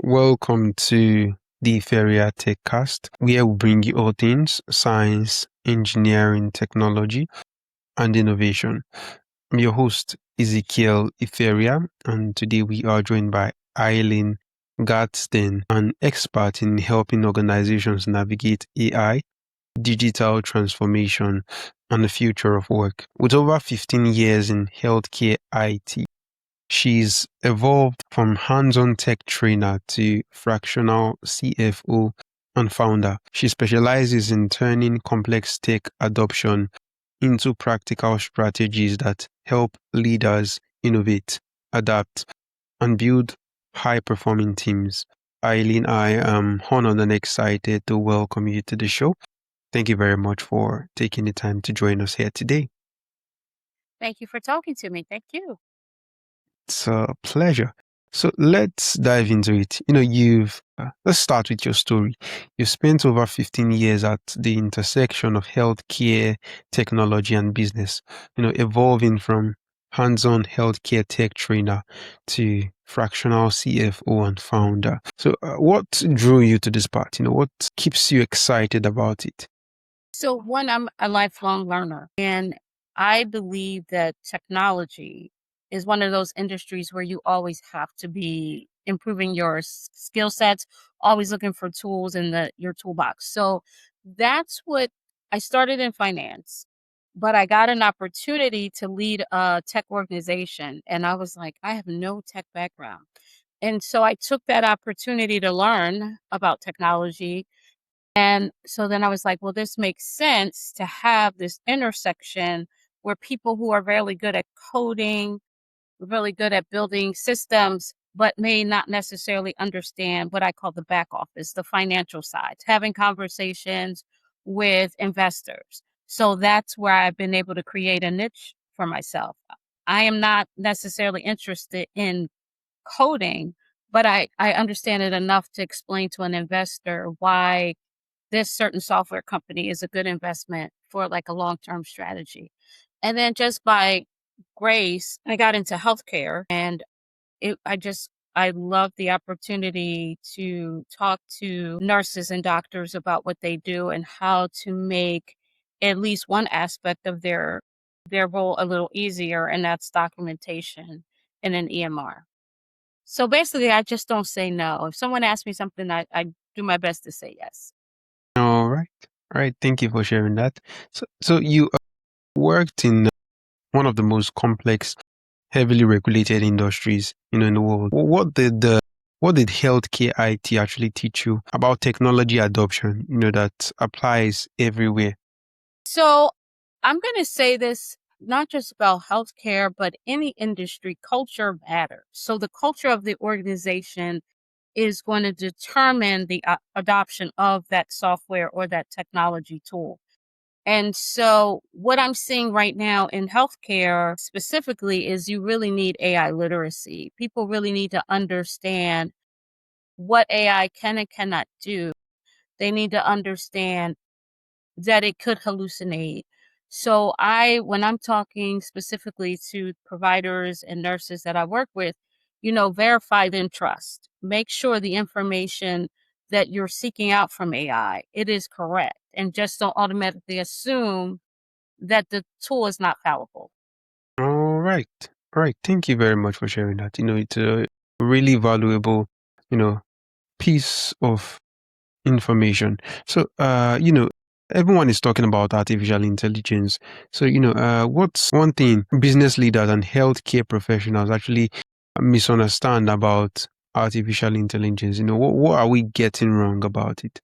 Welcome to the Iferia TechCast, where we bring you all things science, engineering, technology, and innovation. I'm your host, Ezekiel Iferia, and today we are joined by Eileen Gadsden, an expert in helping organizations navigate AI, digital transformation, and the future of work. With over 15 years in healthcare IT, she's evolved from hands-on tech trainer to fractional CFO and founder. She specializes in turning complex tech adoption into practical strategies that help leaders innovate, adapt, and build high-performing teams. Eileen, I am honored and excited to welcome you to the show. Thank you very much for taking the time to join us here today. Thank you for talking to me. Thank you. It's a pleasure. So let's dive into it. Let's start with your story. You spent over 15 years at the intersection of healthcare, technology, and business, evolving from hands-on healthcare tech trainer to fractional CFO and founder. So what drew you to this path? What keeps you excited about it? So, one, I'm a lifelong learner, and I believe that technology is one of those industries where you always have to be improving your skill sets, always looking for tools in your toolbox. So, that's what I started in finance, but I got an opportunity to lead a tech organization, and I was like, I have no tech background. And so I took that opportunity to learn about technology. And so then I was like, well, this makes sense to have this intersection where people who are really good at coding, really good at building systems, but may not necessarily understand what I call the back office, the financial side, having conversations with investors. So that's where I've been able to create a niche for myself. I am not necessarily interested in coding, but I understand it enough to explain to an investor why this certain software company is a good investment for like a long-term strategy. And then just by grace, I got into healthcare, and I love the opportunity to talk to nurses and doctors about what they do and how to make at least one aspect of their role a little easier, and that's documentation in an EMR. So basically, I just don't say no. If someone asks me something, I do my best to say yes. All right. All right. Thank you for sharing that. So you worked in one of the most complex, heavily regulated industries, in the world. What did healthcare IT actually teach you about technology adoption, that applies everywhere? So I'm going to say this not just about healthcare, but any industry, culture matters. So the culture of the organization is going to determine the adoption of that software or that technology tool. And so what I'm seeing right now in healthcare specifically is you really need AI literacy. People really need to understand what AI can and cannot do. They need to understand that it could hallucinate. So when I'm talking specifically to providers and nurses that I work with, verify then trust. Make sure the information that you're seeking out from AI, it is correct. And just don't automatically assume that the tool is not fallible. All right. All right. Thank you very much for sharing that. It's a really valuable, you know, piece of information. So, everyone is talking about artificial intelligence. So, what's one thing business leaders and healthcare professionals actually misunderstand about artificial intelligence? What are we getting wrong about it?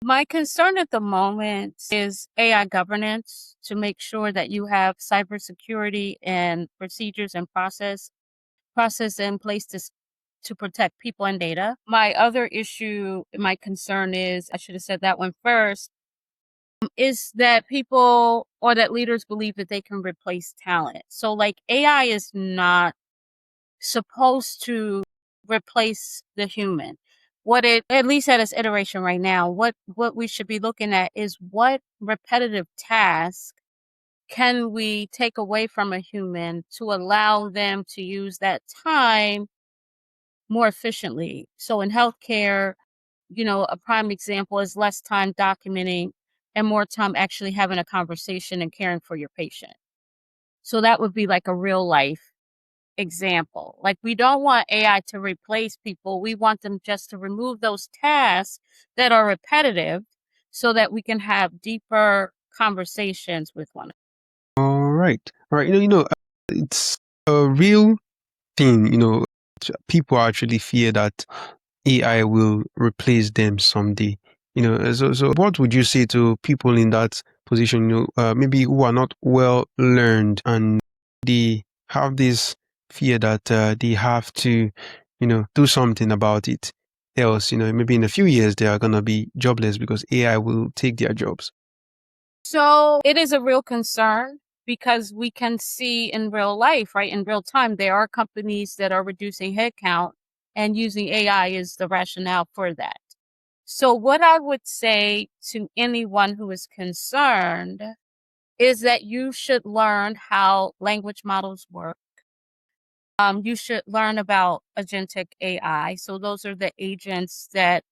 My concern at the moment is AI governance to make sure that you have cybersecurity and procedures and process in place to protect people and data. My other issue, my concern is, I should have said that one first, is that people or that leaders believe that they can replace talent. So like AI is not supposed to replace the human. What it, at least at its iteration right now, what we should be looking at is what repetitive task can we take away from a human to allow them to use that time more efficiently. So in healthcare, a prime example is less time documenting and more time actually having a conversation and caring for your patient. So that would be like a real life example. Like, we don't want AI to replace people. We want them just to remove those tasks that are repetitive so that we can have deeper conversations with one another. All right. All right. It's a real thing. People actually fear that AI will replace them someday. So what would you say to people in that position, maybe who are not well learned and they have this fear that they have to, do something about it. Else, maybe in a few years they are going to be jobless because AI will take their jobs. So it is a real concern because we can see in real life, right? In real time, there are companies that are reducing headcount and using AI is the rationale for that. So what I would say to anyone who is concerned is that you should learn how language models work. You should learn about Agentic AI. So those are the agents that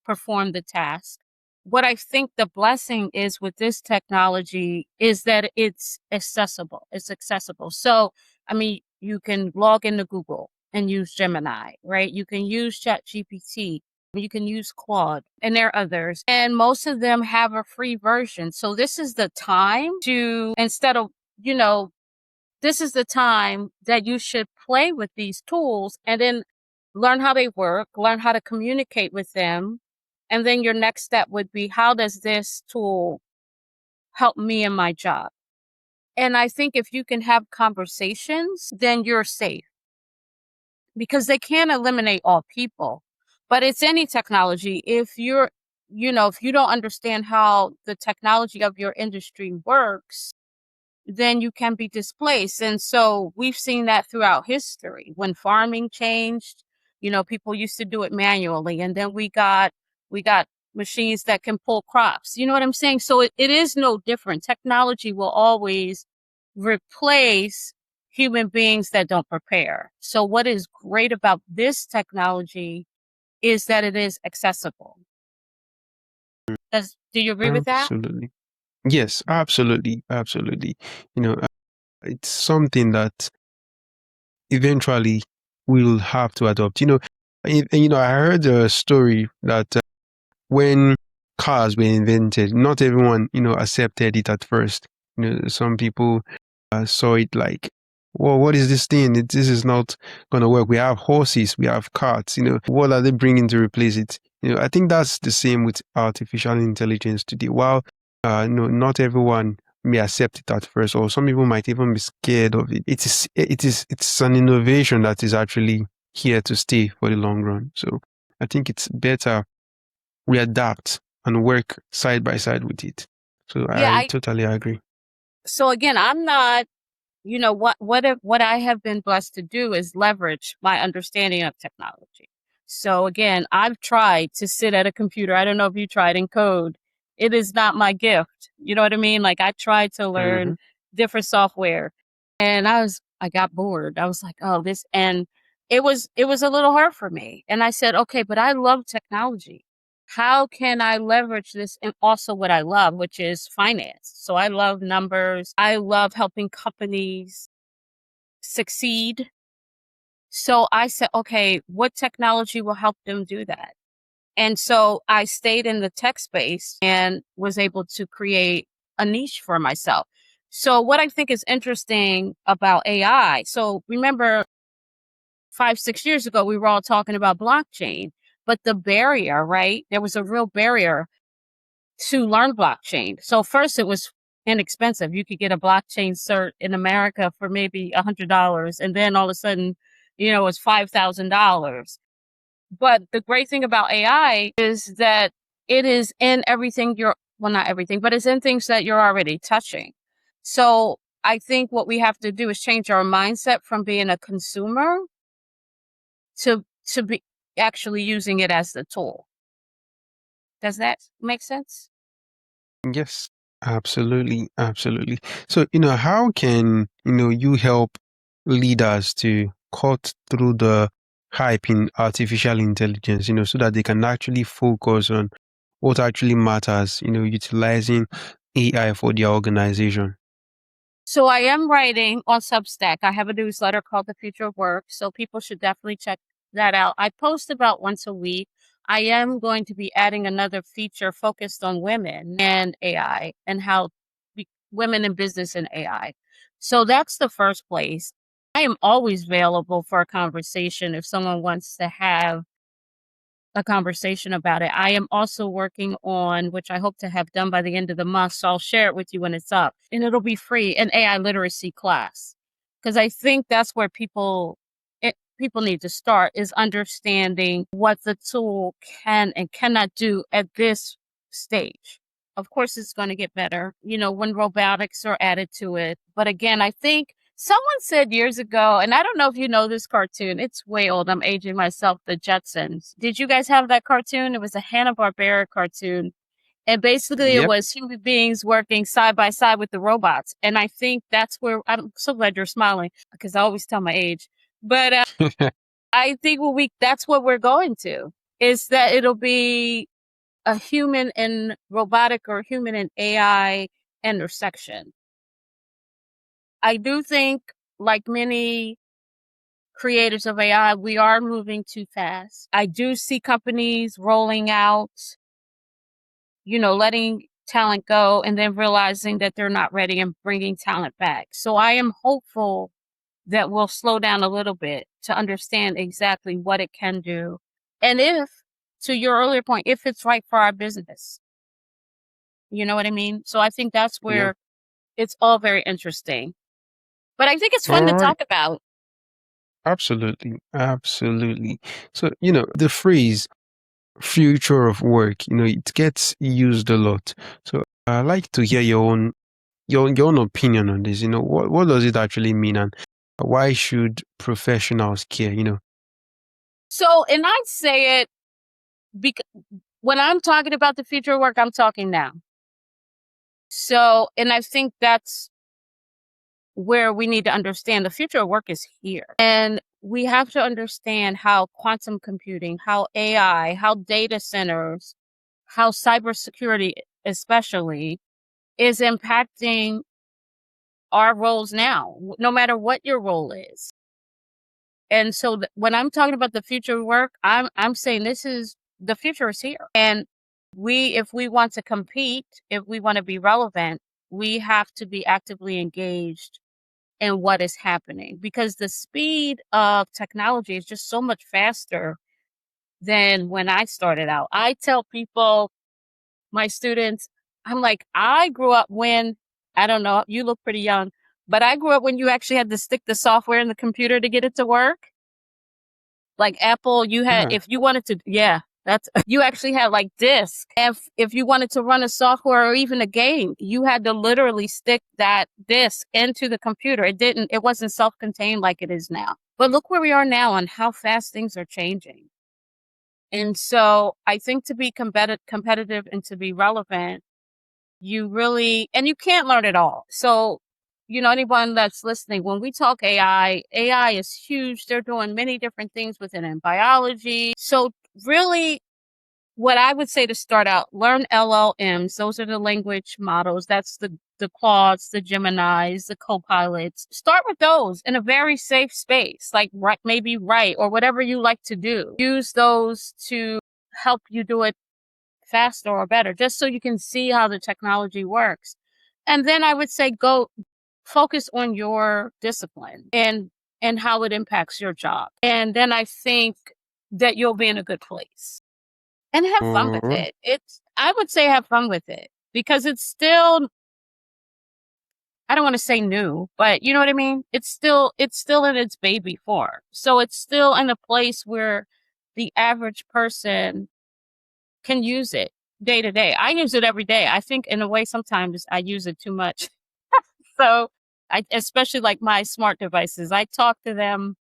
perform the task. What I think the blessing is with this technology is that it's accessible. It's accessible. So, I mean, you can log into Google and use Gemini, right? You can use ChatGPT. You can use Claude, and there are others. And most of them have a free version. So this is the time to, instead of, this is the time that you should play with these tools and then learn how they work, learn how to communicate with them. And then your next step would be, how does this tool help me in my job? And I think if you can have conversations, then you're safe because they can't eliminate all people. But it's any technology. If if you don't understand how the technology of your industry works, then you can be displaced. And so we've seen that throughout history. When farming changed, people used to do it manually, and then we got machines that can pull crops. You know what I'm saying? So it is no different. Technology will always replace human beings that don't prepare. So what is great about this technology is that it is accessible. Do you agree with that? Absolutely. Yes, absolutely. Absolutely. It's something that eventually we'll have to adopt. I heard a story that when cars were invented, not everyone, accepted it at first. Some people saw it like, well, what is this thing? This is not going to work. We have horses, we have carts, what are they bringing to replace it? I think that's the same with artificial intelligence today. While, not everyone may accept it at first, or some people might even be scared of it. It's an innovation that is actually here to stay for the long run. So I think it's better we adapt and work side by side with it. So Yeah, I totally agree. so again, I'm not, what I have been blessed to do is leverage my understanding of technology. So again, I've tried to sit at a computer. I don't know if you tried and code. It is not my gift. You know what I mean? Like, I tried to learn different software and I got bored. I was like, oh, this, and it was a little hard for me. And I said, okay, but I love technology. How can I leverage this and also what I love, which is finance? So I love numbers. I love helping companies succeed. So I said, okay, what technology will help them do that? And so I stayed in the tech space and was able to create a niche for myself. So what I think is interesting about AI, so remember 5, 6 years ago, we were all talking about blockchain, but the barrier, right? There was a real barrier to learn blockchain. So first it was inexpensive. You could get a blockchain cert in America for maybe $100. And then all of a sudden, it's $5,000. But the great thing about AI is that it is in everything well, not everything, but it's in things that you're already touching. So I think what we have to do is change our mindset from being a consumer to be actually using it as the tool. Does that make sense? Yes, absolutely, absolutely. So, how can, you help leaders to cut through the hype in artificial intelligence, so that they can actually focus on what actually matters, utilizing AI for their organization? So I am writing on Substack. I have a newsletter called The Future of Work, so people should definitely check that out. I post about once a week. I am going to be adding another feature focused on women and AI and how women in business and AI. So that's the first place. I am always available for a conversation if someone wants to have a conversation about it. I am also working on, which I hope to have done by the end of the month, so I'll share it with you when it's up, and it'll be free, an AI literacy class. Because I think that's where people need to start, is understanding what the tool can and cannot do at this stage. Of course, it's going to get better, when robotics are added to it. But again, I think someone said years ago, and I don't know if you know this cartoon. It's way old. I'm aging myself. The Jetsons. Did you guys have that cartoon? It was a Hanna-Barbera cartoon. And basically it Yep. was human beings working side by side with the robots. And I think that's where, I'm so glad you're smiling because I always tell my age. But I think that's what we're going to, is that it'll be a human and robotic or human and AI intersection. I do think, like many creators of AI, we are moving too fast. I do see companies rolling out, letting talent go and then realizing that they're not ready and bringing talent back. So I am hopeful that we'll slow down a little bit to understand exactly what it can do. And if, to your earlier point, if it's right for our business, you know what I mean? So I think that's Yeah. where it's all very interesting. But I think it's fun All to right. talk about. Absolutely. Absolutely. So, the phrase future of work, it gets used a lot. So I'd like to hear your own opinion on this. What does it actually mean, and why should professionals care? So, and I say it because when I'm talking about the future of work, I'm talking now. So, and I think that's where we need to understand the future of work is here. And we have to understand how quantum computing, how AI, how data centers, how cybersecurity especially is impacting our roles now, no matter what your role is. And so when I'm talking about the future of work, I'm saying the future is here. And if we want to compete, if we want to be relevant, we have to be actively engaged in what is happening, because the speed of technology is just so much faster than when I started out. I tell people, my students, I'm like, I grew up when, I don't know, you look pretty young, but I grew up when you actually had to stick the software in the computer to get it to work. Like Apple, you had, Yeah. if you wanted to, yeah, that's, you actually had like disk. If you wanted to run a software or even a game, you had to literally stick that disk into the computer. It wasn't self-contained like it is now. But look where we are now and how fast things are changing. And so I think to be competitive and to be relevant, and you can't learn it all. So, anyone that's listening, when we talk AI is huge. They're doing many different things within in biology. So really, what I would say to start out, learn LLMs. Those are the language models. That's the Claudes, the Geminis, the Copilots. Start with those in a very safe space, like maybe write or whatever you like to do. Use those to help you do it faster or better, just so you can see how the technology works. And then I would say go focus on your discipline and how it impacts your job. And then I think that you'll be in a good place. And have fun All with right. it. I would say have fun with it, because it's still, I don't want to say new, but you know what I mean? It's still in its baby form. So it's still in a place where the average person can use it day to day. I use it every day. I think in a way sometimes I use it too much. So especially like my smart devices, I talk to them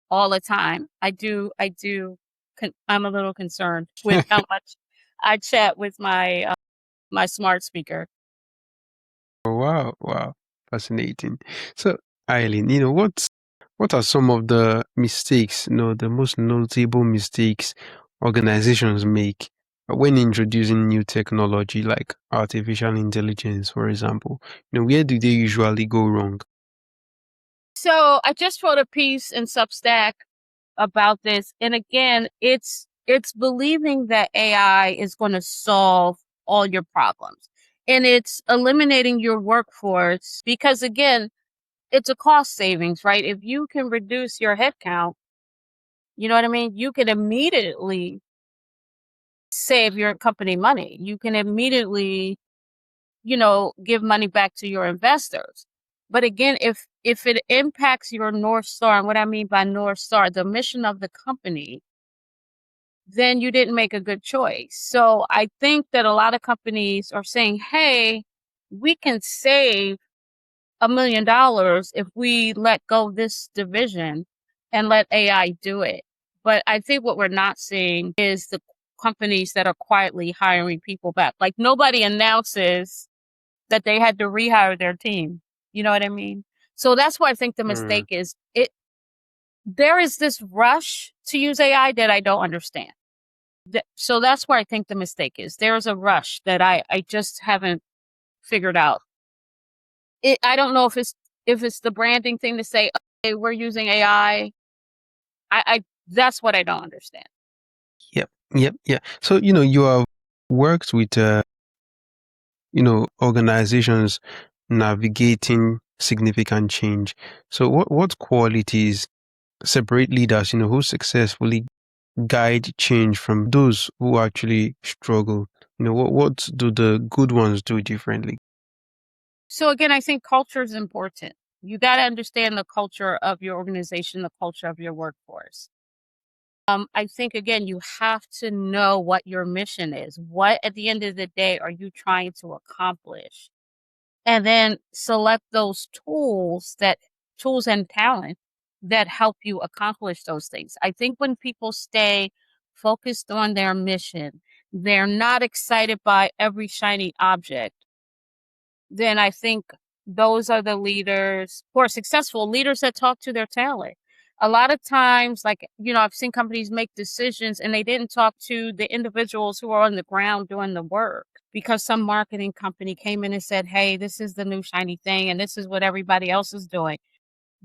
all the time. I'm a little concerned with how much I chat with my smart speaker. Wow, wow, fascinating. So, Eileen, What are some of the mistakes, the most notable mistakes organizations make when introducing new technology like artificial intelligence, for example? Where do they usually go wrong? So I just wrote a piece in Substack about this. And again, it's believing that AI is going to solve all your problems. And it's eliminating your workforce because again, it's a cost savings, right? If you can reduce your headcount, you know what I mean? You can immediately save your company money. You can immediately, give money back to your investors. But again, if it impacts your North Star, and what I mean by North Star, the mission of the company, then you didn't make a good choice. So I think that a lot of companies are saying, hey, we can save $1 million if we let go of this division and let AI do it. But I think what we're not seeing is the companies that are quietly hiring people back. Like nobody announces that they had to rehire their team. You know what I mean? So that's why I think the mistake is there is this rush to use AI that I don't understand. So that's where I think the mistake is. There is a rush that I just haven't figured out. I don't know if it's the branding thing to say, okay, we're using AI. I that's what I don't understand. Yep. So, you have worked with, organizations navigating significant change. So what qualities separate leaders, who successfully guide change from those who actually struggle? What do the good ones do differently? So again, I think culture is important. You got to understand the culture of your organization, the culture of your workforce. I think again, you have to know what your mission is. What at the end of the day are you trying to accomplish? And then select those tools and talent that help you accomplish those things. I think when people stay focused on their mission, they're not excited by every shiny object, then I think those are the leaders who are successful, leaders that talk to their talent. A lot of times, like, I've seen companies make decisions and they didn't talk to the individuals who are on the ground doing the work because some marketing company came in and said, hey, this is the new shiny thing and this is what everybody else is doing.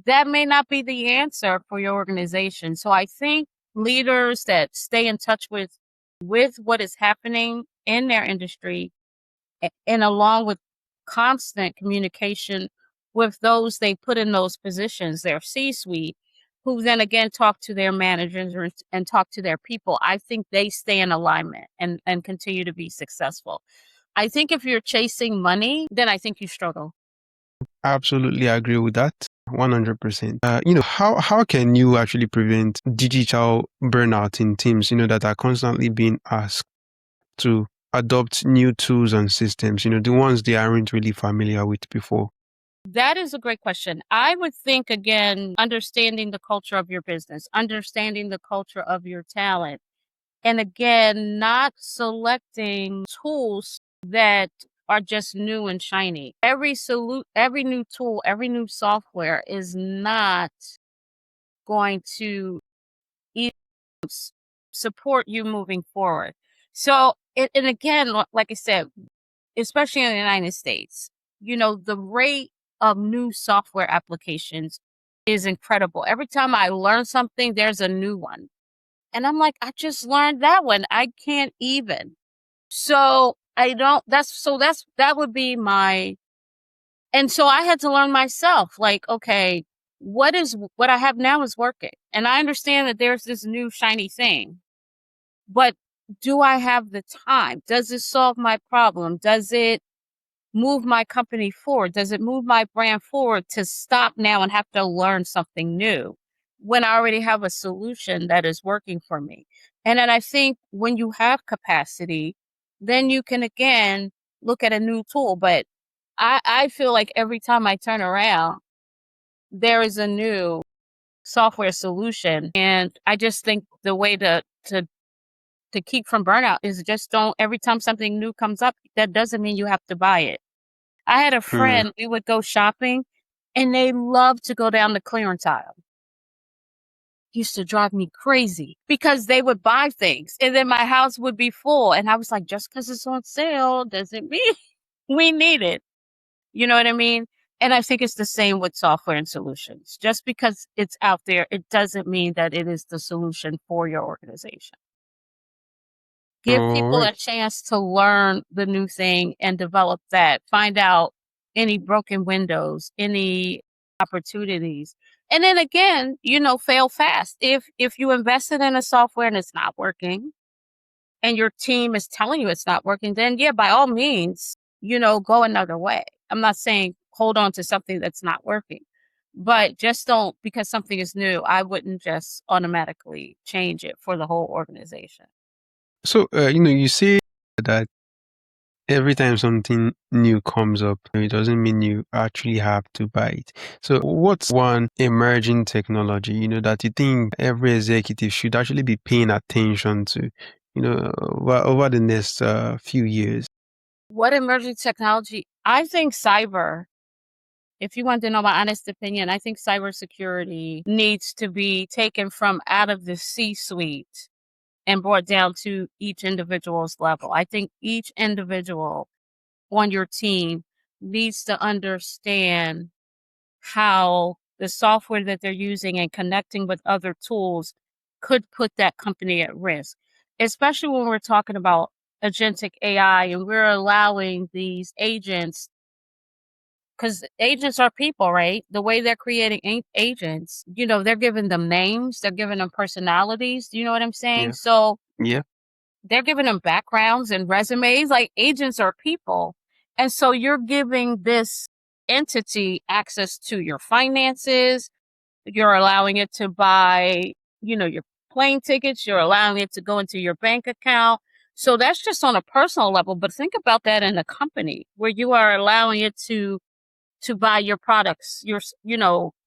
That may not be the answer for your organization. So I think leaders that stay in touch with what is happening in their industry and along with constant communication with those they put in those positions, their C-suite, who then again talk to their managers and talk to their people, I think they stay in alignment and continue to be successful. I think if you're chasing money, then I think you struggle. Absolutely agree with that. 100%. How can you actually prevent digital burnout in teams, that are constantly being asked to adopt new tools and systems, the ones they aren't really familiar with before? That is a great question. I would think, again, understanding the culture of your business, understanding the culture of your talent, and again, not selecting tools that are just new and shiny. Every new tool, every new software is not going to support you moving forward. So, and again, like I said, especially in the United States, the rate of new software applications is incredible. Every time I learn something, there's a new one. And I'm like, I just learned that one. I can't even. So I don't, that would be and so I had to learn myself, like, okay, what I have now is working. And I understand that there's this new shiny thing, but do I have the time? Does it solve my problem? Does it move my company forward? Does it move my brand forward to stop now and have to learn something new when I already have a solution that is working for me? And then I think when you have capacity, then you can again look at a new tool. But I feel like every time I turn around, there is a new software solution. And I just think the way to keep from burnout is just don't, every time something new comes up, that doesn't mean you have to buy it. I had a friend, we would go shopping and they love to go down the clearance aisle. used to drive me crazy because they would buy things and then my house would be full. And I was like, just because it's on sale doesn't mean we need it. You know what I mean? And I think it's the same with software and solutions. Just because it's out there, it doesn't mean that it is the solution for your organization. Give All people a right. chance to learn the new thing and develop that. Find out any broken windows, any opportunities. And then again, fail fast. If you invested in a software and it's not working and your team is telling you it's not working, then yeah, by all means, go another way. I'm not saying hold on to something that's not working, but just don't, because something is new, I wouldn't just automatically change it for the whole organization. So, you say that every time something new comes up, it doesn't mean you actually have to buy it. So, what's one emerging technology, that you think every executive should actually be paying attention to, over the next few years? What emerging technology? I think cyber, if you want to know my honest opinion, I think cybersecurity needs to be taken from out of the C-suite and brought down to each individual's level. I think each individual on your team needs to understand how the software that they're using and connecting with other tools could put that company at risk, especially when we're talking about agentic AI and we're allowing these agents, because agents are people, right? The way they're creating agents, they're giving them names, they're giving them personalities. Do you know what I'm saying? Yeah. So Yeah. they're giving them backgrounds and resumes. Like, agents are people. And so you're giving this entity access to your finances. You're allowing it to buy, your plane tickets. You're allowing it to go into your bank account. So that's just on a personal level. But think about that in a company where you are allowing it to buy your products,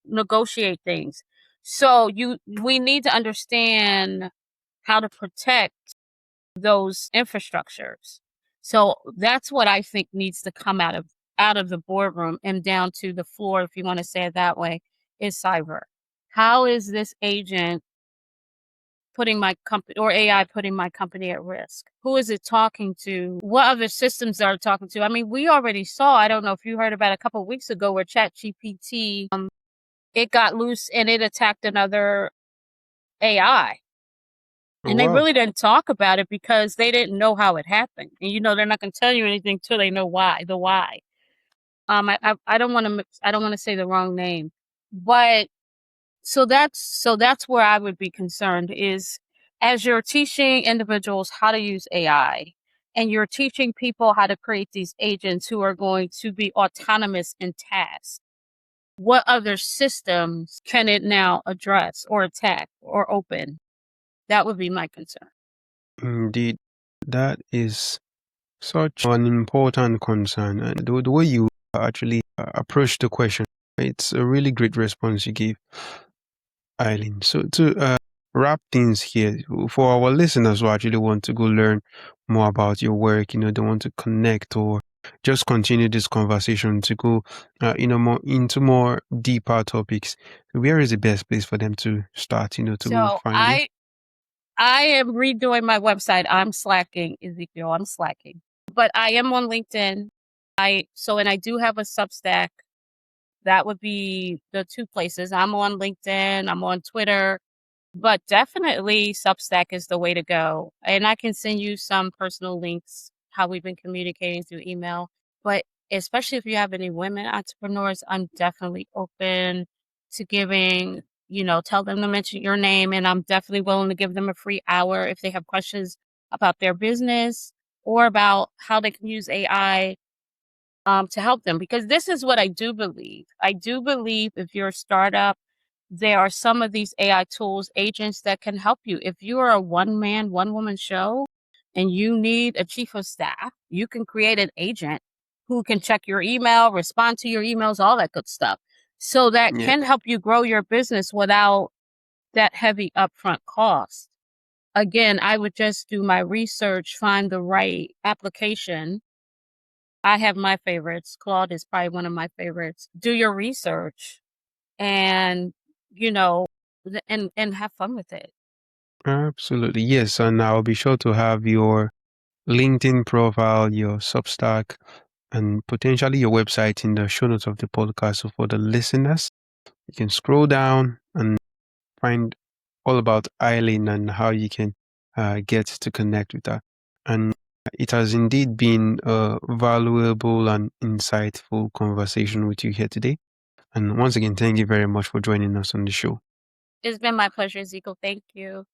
negotiate things. So we need to understand how to protect those infrastructures. So that's what I think needs to come out of the boardroom and down to the floor, if you want to say it that way, is cyber. How is this agent putting my company, or AI putting my company, at risk? Who is it talking to? What other systems are it talking to? I mean, we already saw, I don't know if you heard about a couple of weeks ago, where ChatGPT, it got loose and it attacked another AI. Oh, And they wow. really didn't talk about it because they didn't know how it happened. And they're not going to tell you anything till they know why, the why. I don't want to say the wrong name, but so that's where I would be concerned, is as you're teaching individuals how to use AI and you're teaching people how to create these agents who are going to be autonomous in tasks, what other systems can it now address or attack or open? That would be my concern. Indeed, that is such an important concern. And the way you actually approach the question, it's a really great response you gave, Eileen. So to wrap things here, for our listeners who actually want to go learn more about your work, they want to connect or just continue this conversation to go, more into more deeper topics, where is the best place for them to start, to So find you? I am redoing my website. I'm slacking, Ezekiel. I'm slacking. But I am on LinkedIn. And I do have a Substack. That would be the two places. I'm on LinkedIn, I'm on Twitter, but definitely Substack is the way to go. And I can send you some personal links, how we've been communicating through email. But especially if you have any women entrepreneurs, I'm definitely open to giving, tell them to mention your name. And I'm definitely willing to give them a free hour if they have questions about their business or about how they can use AI to help them. Because this is what I do believe. I do believe if you're a startup, there are some of these AI tools, agents that can help you. If you are a one man, one woman show and you need a chief of staff, you can create an agent who can check your email, respond to your emails, all that good stuff. So that Yeah. can help you grow your business without that heavy upfront cost. Again, I would just do my research, find the right application. I have my favorites. Claude is probably one of my favorites. Do your research and, you know, and have fun with it. Absolutely. Yes. And I'll be sure to have your LinkedIn profile, your Substack, and potentially your website in the show notes of the podcast. So for the listeners, you can scroll down and find all about Eileen and how you can get to connect with her. And it has indeed been a valuable and insightful conversation with you here today. And once again, thank you very much for joining us on the show. It's been my pleasure, Ezekiel. Thank you.